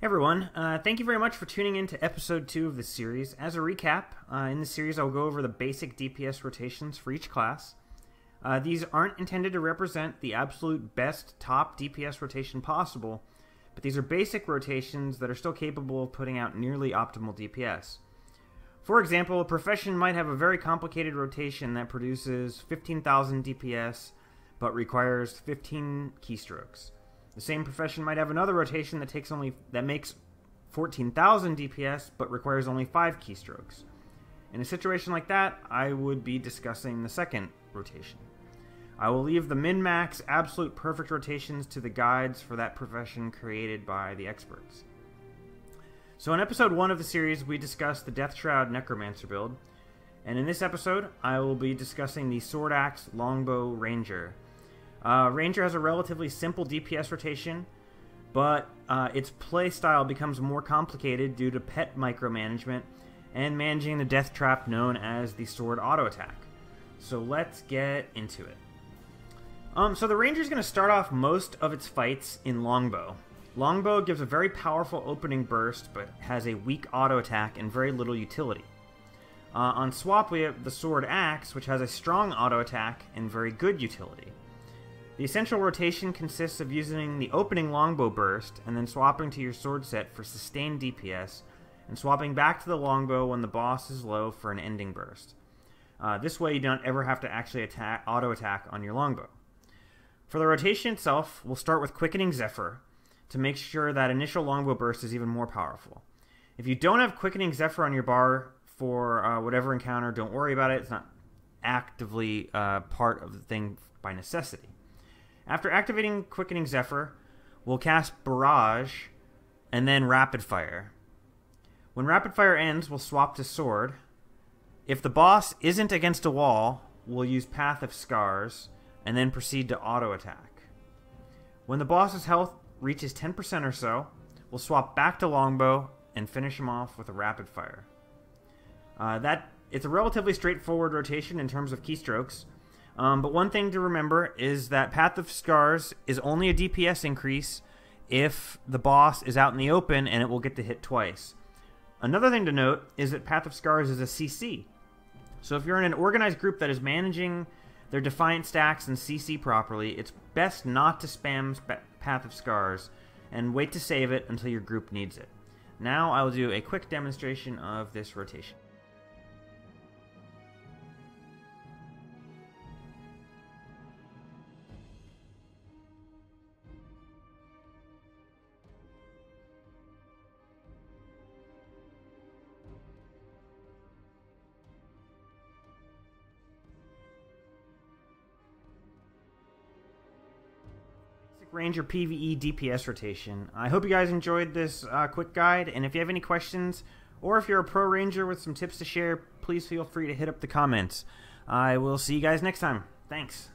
Everyone, thank you very much for tuning in to episode 2 of this series. As a recap, in this series I'll go over the basic DPS rotations for each class. These aren't intended to represent the absolute best top DPS rotation possible, but these are basic rotations that are still capable of putting out nearly optimal DPS. For example, a profession might have a very complicated rotation that produces 15,000 DPS, but requires 15 keystrokes. The same profession might have another rotation that makes 14,000 DPS, but requires only 5 keystrokes. In a situation like that, I would be discussing the second rotation. I will leave the min-max absolute perfect rotations to the guides for that profession created by the experts. So in episode 1 of the series, we discussed the Death Shroud Necromancer build, and in this episode, I will be discussing the Sword Axe Longbow Ranger. Ranger has a relatively simple DPS rotation, but its playstyle becomes more complicated due to pet micromanagement and managing the death trap known as the sword auto attack. So let's get into it. So the Ranger is going to start off most of its fights in Longbow. Longbow gives a very powerful opening burst, but has a weak auto attack and very little utility. On swap, we have the Sword Axe, which has a strong auto attack and very good utility. The essential rotation consists of using the opening Longbow burst, and then swapping to your sword set for sustained DPS, and swapping back to the Longbow when the boss is low for an ending burst. This way you don't ever have to actually auto attack on your Longbow. For the rotation itself, we'll start with Quickening Zephyr, to make sure that initial Longbow burst is even more powerful. If you don't have Quickening Zephyr on your bar for whatever encounter, don't worry about it. It's not actively part of the thing by necessity. After activating Quickening Zephyr, we'll cast Barrage, and then Rapid Fire. When Rapid Fire ends, we'll swap to Sword. If the boss isn't against a wall, we'll use Path of Scars, and then proceed to auto attack. When the boss's health reaches 10% or so, we'll swap back to Longbow, and finish him off with a Rapid Fire. It's a relatively straightforward rotation in terms of keystrokes, but one thing to remember is that Path of Scars is only a DPS increase if the boss is out in the open, and it will get to hit twice. Another thing to note is that Path of Scars is a CC. So if you're in an organized group that is managing their Defiant stacks and CC properly, it's best not to spam Path of Scars and wait to save it until your group needs it. Now I will do a quick demonstration of this rotation. Ranger PvE DPS rotation. I hope you guys enjoyed this quick guide, and if you have any questions, or if you're a pro ranger with some tips to share, please feel free to hit up the comments. I will see you guys next time. Thanks.